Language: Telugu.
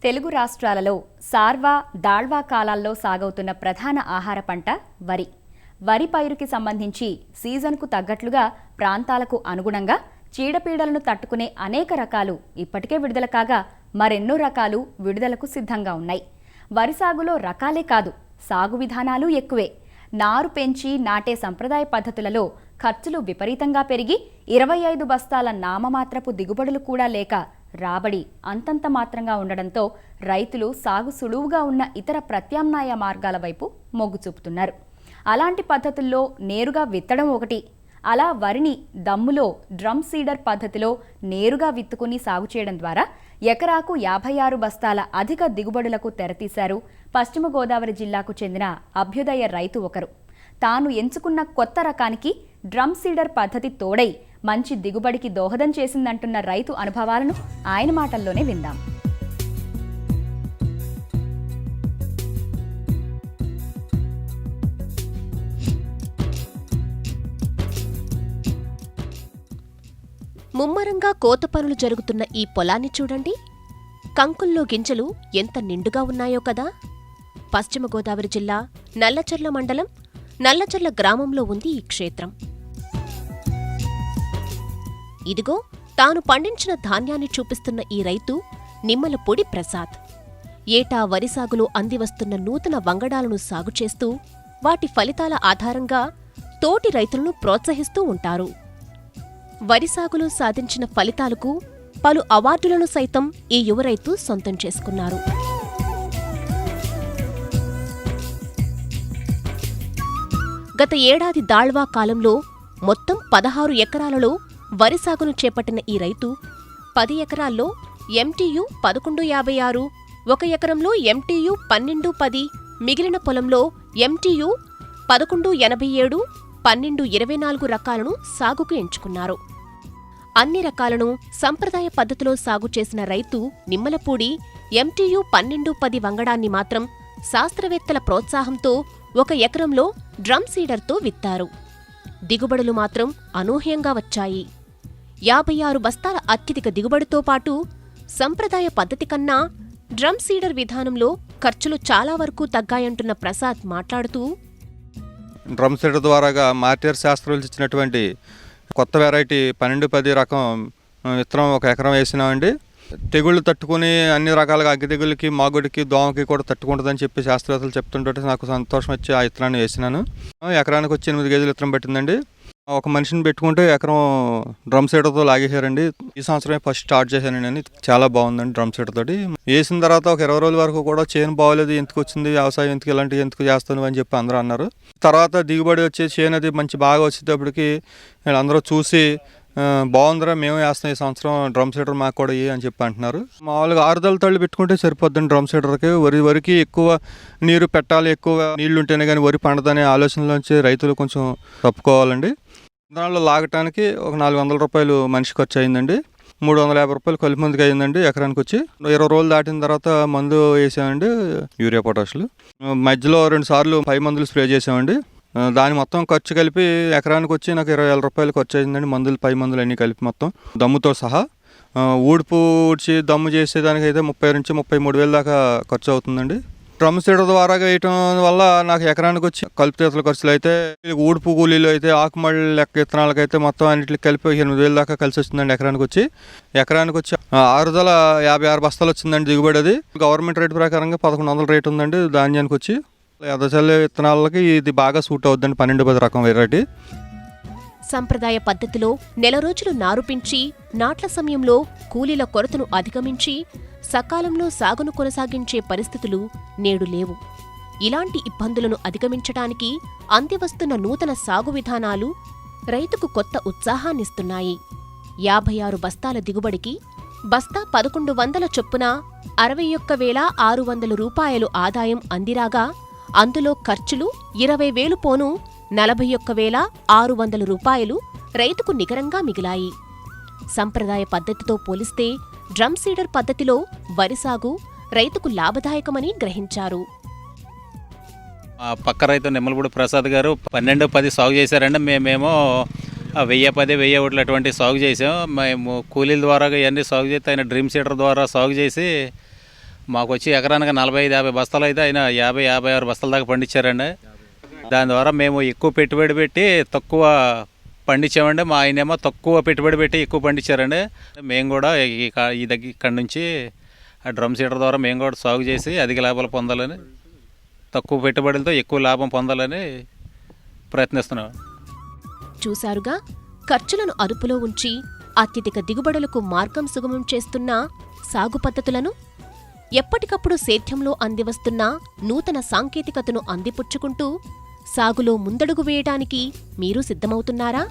తెలుగు రాష్ట్రాలలో సార్వా, దాళ్వా కాలాల్లో సాగవుతున్న ప్రధాన ఆహార పంట వరి. వరి పైరుకి సంబంధించి సీజన్కు తగ్గట్లుగా ప్రాంతాలకు అనుగుణంగా చీడపీడలను తట్టుకునే అనేక రకాలు ఇప్పటికే విడుదల కాగా మరెన్నో రకాలు విడుదలకు సిద్ధంగా ఉన్నాయి. వరి సాగులో రకాలే కాదు, సాగు విధానాలు ఎక్కువే. నారు పెంచి నాటే సంప్రదాయ పద్ధతులలో ఖర్చులు విపరీతంగా పెరిగి 25 బస్తాల నామమాత్రపు దిగుబడులు కూడా లేక రాబడి అంతంత మాత్రంగా ఉండడంతో రైతులు సాగు సులువుగా ఉన్న ఇతర ప్రత్యామ్నాయ మార్గాల వైపు మొగ్గు చూపుతున్నారు. అలాంటి పద్ధతుల్లో నేరుగా విత్తడం ఒకటి. అలా వరిని దమ్ములో డ్రమ్ సీడర్ పద్ధతిలో నేరుగా విత్తుకుని సాగు చేయడం ద్వారా ఎకరాకు 56 బస్తాల అధిక దిగుబడులకు తెరతీశారు పశ్చిమ గోదావరి జిల్లాకు చెందిన అభ్యుదయ రైతు ఒకరు. తాను ఎంచుకున్న కొత్త రకానికి డ్రమ్ సీడర్ పద్ధతి తోడై మంచి దిగుబడికి దోహదం చేసిందంటున్న రైతు అనుభవాలను ఆయన మాటల్లోనే విందాం. ముమ్మరంగా కోత పనులు జరుగుతున్న ఈ పొలాన్ని చూడండి. కంకుల్లో గింజలు ఎంత నిండుగా ఉన్నాయో కదా. పశ్చిమ గోదావరి జిల్లా నల్లచర్ల మండలం నల్లచర్ల గ్రామంలో ఉంది ఈ క్షేత్రం. ఇదిగో తాను పండించిన ధాన్యాన్ని చూపిస్తున్న ఈ రైతు నిమ్మలపూడి ప్రసాద్. ఏటా వరి సాగులో అందివస్తున్న నూతన వంగడాలను సాగు చేస్తూ వాటి ఫలితాల ఆధారంగా తోటి రైతులను ప్రోత్సహిస్తూ ఉంటారు. వరి సాగులో సాధించిన ఫలితాలకు పలు అవార్డులను సైతం ఈ యువ రైతు సొంతం చేసుకున్నారు. గత ఏడాది దాళ్వా కాలంలో మొత్తం 16 ఎకరాలలో వరి సాగును చేపట్టిన ఈ రైతు 10 ఎకరాల్లో MTU 1156, 1 ఎకరంలో MTU 1210, మిగిలిన పొలంలో MTU 1187, 1224 రకాలను సాగుకు ఎంచుకున్నారు. అన్ని రకాలను సంప్రదాయ పద్ధతిలో సాగు చేసిన రైతు నిమ్మలపూడి MTU 1210 వంగడాన్ని మాత్రం శాస్త్రవేత్తల ప్రోత్సాహంతో 1 ఎకరంలో డ్రమ్ సీడర్తో విత్తారు. దిగుబడులు మాత్రం అనూహ్యంగా వచ్చాయి. 56 బస్తాల అత్యధిక దిగుబడితో పాటు సంప్రదాయ పద్ధతి కన్నా డ్రమ్ సీడర్ విధానంలో ఖర్చులు చాలా వరకు తగ్గాయంటున్న ప్రసాద్ మాట్లాడుతూ, డ్రమ్ సీడర్ ద్వారాగా మార్టియర్ శాస్త్రవేత్తలు ఇచ్చినటువంటి కొత్త వెరైటీ 1210 రకం విత్తనం 1 ఎకరం వేసినామండి. తెగుళ్ళు తట్టుకుని అన్ని రకాలుగా అగ్గి తెగుళ్ళకి, మాగుడికి, దోమకి కూడా తట్టుకుంటుందని చెప్పి శాస్త్రవేత్తలు చెప్తుంటే నాకు సంతోషం వచ్చి ఆ విత్తనాన్ని వేసినాను. ఎకరానికి వచ్చి 8 కేజీలు విత్తనం పెట్టిందండి. ఒక మనిషిని పెట్టుకుంటే ఎకరం డ్రమ్ సీడర్తో లాగేశారండి. ఈ సంవత్సరమే ఫస్ట్ స్టార్ట్ చేశానండి నేను. చాలా బాగుందండి డ్రమ్ సీడర్ తోటి. వేసిన తర్వాత ఒక 20 రోజుల వరకు కూడా చేను బాగోలేదు, ఎందుకు వచ్చింది వ్యవసాయం, ఎందుకు ఇలాంటివి ఎందుకు చేస్తాను అని చెప్పి అందరూ అన్నారు. తర్వాత దిగుబడి వచ్చి చేను అది మంచి బాగా వచ్చేటప్పటికి వీళ్ళందరూ చూసి బాగుందిరా, మేము వేస్తాం ఈ సంవత్సరం డ్రమ్ సీడర్ మాకు కూడా అని చెప్పి అంటున్నారు. మామూలుగా 6 తళ్ళు పెట్టుకుంటే సరిపోద్దండి డ్రమ్ సీడర్కి. వరికి ఎక్కువ నీరు పెట్టాలి, ఎక్కువ నీళ్లు ఉంటేనే కానీ వరి పండదనే ఆలోచనలోంచి రైతులు కొంచెం తప్పుకోవాలండి. దానిలో లాగటానికి ఒక 400 రూపాయలు మనిషి ఖర్చు అయిందండి. 350 రూపాయలు కలుపు మందుకి అయిందండి ఎకరానికి వచ్చి. 20 రోజులు దాటిన తర్వాత మందు వేసామండి, యూరియా పొటాషులు. మధ్యలో 2 సార్లు 5 మందులు స్ప్రే చేసామండి. దాని మొత్తం ఖర్చు కలిపి ఎకరానికి వచ్చి నాకు 20,000 రూపాయలు ఖర్చు అయిందండి. మందులు 5 మందులు అన్నీ కలిపి మొత్తం దమ్ముతో సహా. ఊడ్చి దమ్ము చేసేదానికైతే 30 నుంచి 33,000 దాకా ఖర్చు అవుతుందండి. డ్రమ్ సీడర్ ద్వారా వేయటం వల్ల నాకు ఎకరానికి వచ్చి కలుపు తీతల ఖర్చులు అయితే, ఊడుపు కూలీలు అయితే, ఆకుమళ్ళ లెక్క విత్తనాలకైతే మొత్తం అన్నింటికి కలిపి 8,000 దాకా కలిసి వస్తుందండి ఎకరానికి వచ్చి. 656 బస్తాలు వచ్చిందండి దిగుబడి. అది గవర్నమెంట్ రేటు ప్రకారంగా 1100 రేటు ఉందండి ధాన్యానికి వచ్చి. ఎదచల్లే విత్తనాలకి ఇది బాగా సూట్ అవుతుందండి 1210 రకం వెరైటీ. సంప్రదాయ పద్ధతిలో నెల రోజులు నారు పెంచి నాట్ల సమయంలో కూలీల కొరతను అధిగమించి సకాలంలో సాగును కొనసాగించే పరిస్థితులు నేడు లేవు. ఇలాంటి ఇబ్బందులను అధిగమించటానికి అందివస్తున్న నూతన సాగు విధానాలు రైతుకు కొత్త ఉత్సాహాన్నిస్తున్నాయి. 56 బస్తాల దిగుబడికి బస్తా 1100 చొప్పున 61,600 రూపాయలు ఆదాయం అందిరాగా అందులో ఖర్చులు 20,000 పోను 41,600 రూపాయలు రైతుకు నికరంగా మిగిలాయి. సంప్రదాయ పద్ధతితో పోలిస్తే డ్రమ్ సీడర్ పద్ధతిలో వరి సాగు రైతుకు లాభదాయకమని గ్రహించారు. పక్క రైతు నిమ్మలపూడి ప్రసాద్ గారు 1210 సాగు చేశారండి. మేమేమో 1010, 1001 అటువంటి సాగు చేసాం. మేము కూలీల ద్వారా ఇవన్నీ సాగు చేస్తే ఆయన డ్రీమ్ సీడర్ ద్వారా సాగు చేసి మాకు వచ్చి ఎకరానికి 45-50 బస్తాలు అయితే ఆయన 50-56 బస్తాల దాకా పండించారండి. దాని ద్వారా మేము ఎక్కువ పెట్టుబడి పెట్టి తక్కువ పండించామండి. మా ఆయనేమో తక్కువ పెట్టుబడి పెట్టి ఎక్కువ పండించారండి. మేము కూడా ఇక్కడ నుంచి ఆ డ్రమ్ సీడర్ ద్వారా మేము కూడా సాగు చేసి అధిక లాభాలు పొందాలని, తక్కువ పెట్టుబడులతో ఎక్కువ లాభం పొందాలని ప్రయత్నిస్తున్నాం. చూశారుగా, ఖర్చులను అదుపులో ఉంచి అత్యధిక దిగుబడులకు మార్గం సుగమం చేస్తున్న సాగు పద్ధతులను, ఎప్పటికప్పుడు సేద్యంలో అందివస్తున్న నూతన సాంకేతికతను అందిపుచ్చుకుంటూ సాగులో ముందడుగు వేయడానికి మీరు సిద్ధమవుతున్నారా?